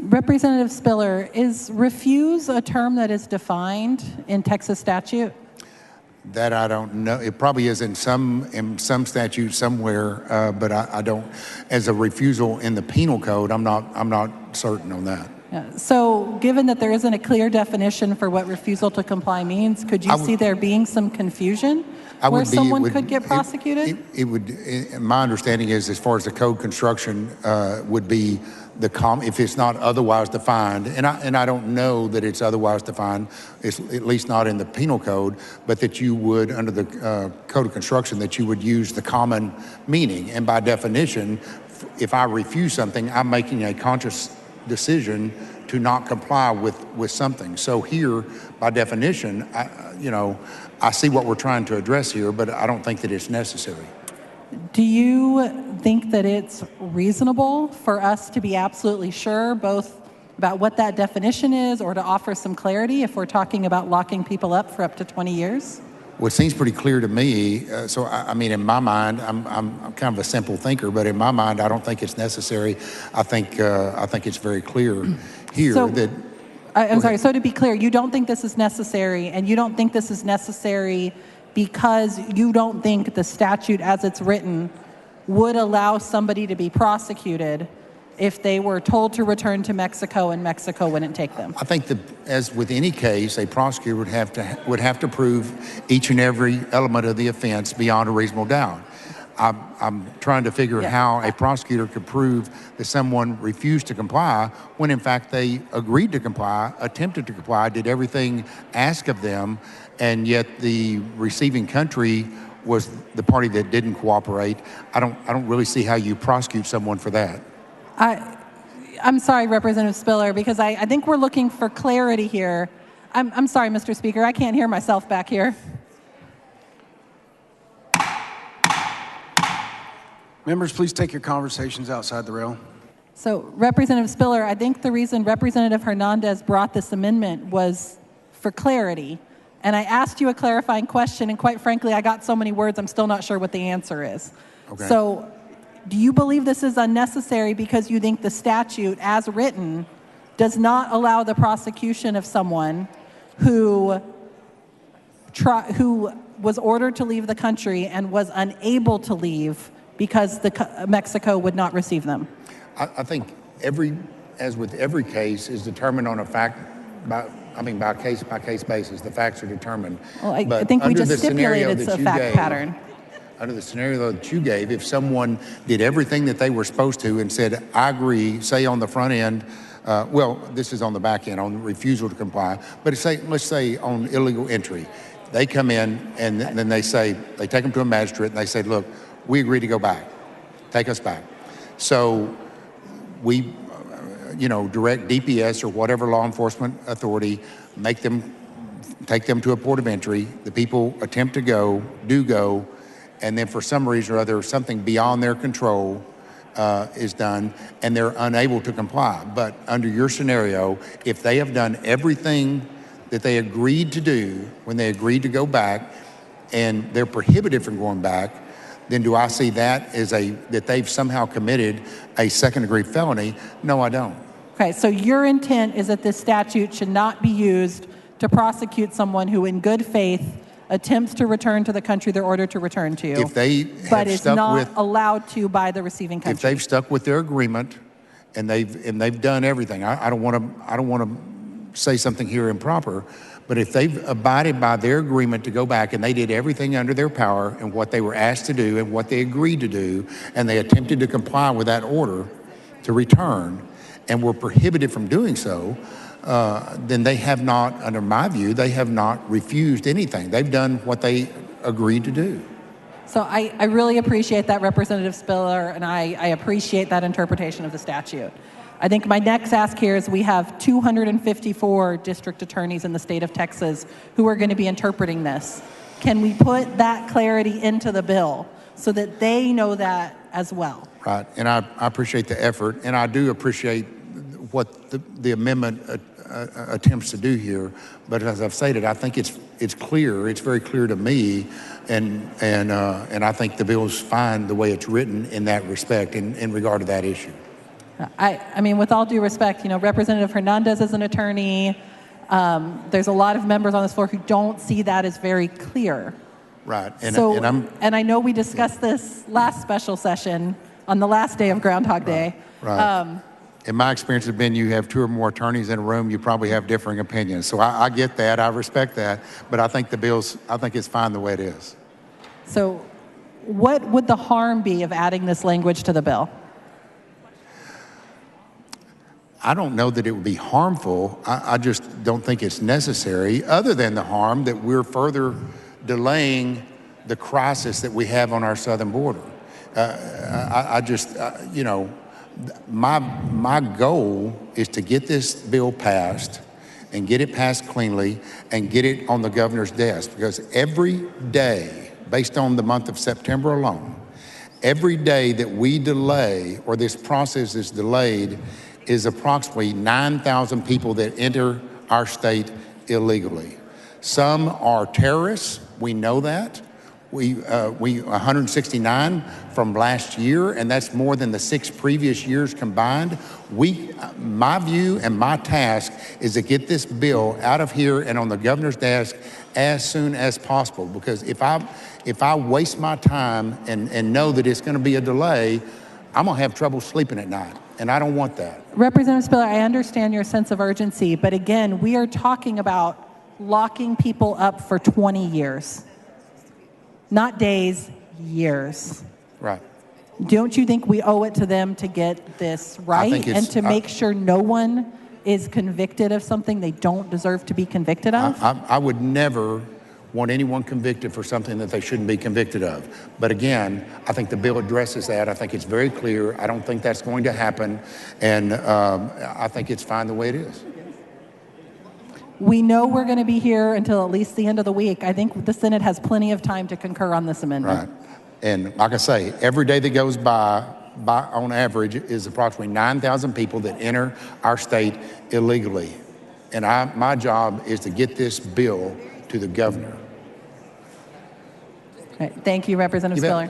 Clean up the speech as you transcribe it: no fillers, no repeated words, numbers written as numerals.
Representative Spiller, is refuse a term that is defined in Texas statute? That I don't know. It probably is in some statute somewhere, but I don't. As a refusal in the penal code, I'm not certain on that. Yeah. So, given that there isn't a clear definition for what refusal to comply means, could you see there being some confusion where someone could get prosecuted? It would. My understanding is, as far as the code construction would be, if it's not otherwise defined, and I don't know that it's otherwise defined, it's at least not in the penal code, but that you would, under the code of construction, that you would use the common meaning. And by definition, if I refuse something, I'm making a conscious decision to not comply with something. So here, by definition, I see what we're trying to address here, but I don't think that it's necessary. Do you think that it's reasonable for us to be absolutely sure both about what that definition is, or to offer some clarity if we're talking about locking people up for up to 20 years? Well, it seems pretty clear to me. So, I mean, in my mind, I'm kind of a simple thinker, but in my mind, I don't think it's necessary. I think it's very clear here that. I'm sorry. So to be clear, you don't think this is necessary, and you don't think this is necessary because you don't think the statute, as it's written, would allow somebody to be prosecuted if they were told to return to Mexico and Mexico wouldn't take them? I think that, as with any case, a prosecutor would have to prove each and every element of the offense beyond a reasonable doubt. I'm trying to figure out how a prosecutor could prove that someone refused to comply when, in fact, they agreed to comply, attempted to comply, did everything asked of them, and yet the receiving country was the party that didn't cooperate. I don't really see how you prosecute someone for that. I'm sorry, Representative Spiller, because I think we're looking for clarity here. I'm sorry, Mr. Speaker, I can't hear myself back here. Members, please take your conversations outside the rail. So, Representative Spiller, I think the reason Representative Hernandez brought this amendment was for clarity. And I asked you a clarifying question, and quite frankly, I got so many words, I'm still not sure what the answer is. Okay. So, do you believe this is unnecessary because you think the statute, as written, does not allow the prosecution of someone who was ordered to leave the country and was unable to leave because Mexico would not receive them? I think as with every case, is determined on a by case basis. The facts are determined. Well, I think we just stipulated it's a fact pattern. Under the scenario that you gave, if someone did everything that they were supposed to and said, I agree, say on the front end, this is on the back end, on refusal to comply, but let's say on illegal entry, they come in and then they take them to a magistrate and they say, look, we agree to go back, take us back. So we, direct DPS or whatever law enforcement authority, take them to a port of entry. The people attempt to go, and then for some reason or other, something beyond their control is done, and they're unable to comply. But under your scenario, if they have done everything that they agreed to do when they agreed to go back, and they're prohibited from going back, then do I see that as that they've somehow committed a second-degree felony? No, I don't. Okay, so your intent is that this statute should not be used to prosecute someone who, in good faith, attempts to return to the country they're ordered to return to, but is not allowed to by the receiving country. If they've stuck with their agreement and they've done everything, I don't want to say something here improper, but if they've abided by their agreement to go back and they did everything under their power and what they were asked to do and what they agreed to do, and they attempted to comply with that order to return and were prohibited from doing so, then they have not, under my view, they have not refused anything. They've done what they agreed to do. So I really appreciate that, Representative Spiller, and I appreciate that interpretation of the statute. I think my next ask here is we have 254 district attorneys in the state of Texas who are going to be interpreting this. Can we put that clarity into the bill so that they know that as well? Right, and I appreciate the effort, and I do appreciate what the amendment attempts to do here. But as I've stated, I think it's clear. It's very clear to me, and I think the bill is fine the way it's written in that respect, in regard to that issue. I mean, with all due respect, you know, Representative Hernandez is an attorney. There's a lot of members on this floor who don't see that as very clear. Right. And I know we discussed this last special session on the last day of Groundhog Day. Right. In my experience has been you have two or more attorneys in a room, you probably have differing opinions. So I get that, I respect that, but I think I think it's fine the way it is. So what would the harm be of adding this language to the bill? I don't know that it would be harmful. I just don't think it's necessary, other than the harm that we're further delaying the crisis that we have on our southern border. You know, my goal is to get this bill passed and get it passed cleanly and get it on the governor's desk, because every day, based on the month of September alone, every day that we delay or this process is delayed is approximately 9,000 people that enter our state illegally. Some are terrorists, we know that. We 169 from last year, and that's more than the 6 previous years combined. My view and my task is to get this bill out of here and on the governor's desk as soon as possible, because if I waste my time and know that it's going to be a delay, I'm going to have trouble sleeping at night, and I don't want that. Representative Spiller, I understand your sense of urgency, but again, we are talking about locking people up for 20 years. Not days, years. Right. Don't you think we owe it to them to get this right and to make sure no one is convicted of something they don't deserve to be convicted of? I would never want anyone convicted for something that they shouldn't be convicted of. But again, I think the bill addresses that. I think it's very clear. I don't think that's going to happen. And I think it's fine the way it is. We know we're going to be here until at least the end of the week. I think the Senate has plenty of time to concur on this amendment. Right. And like I say, every day that goes by on average, is approximately 9,000 people that enter our state illegally. And my job is to get this bill to the governor. All right. Thank you, Representative Spiller.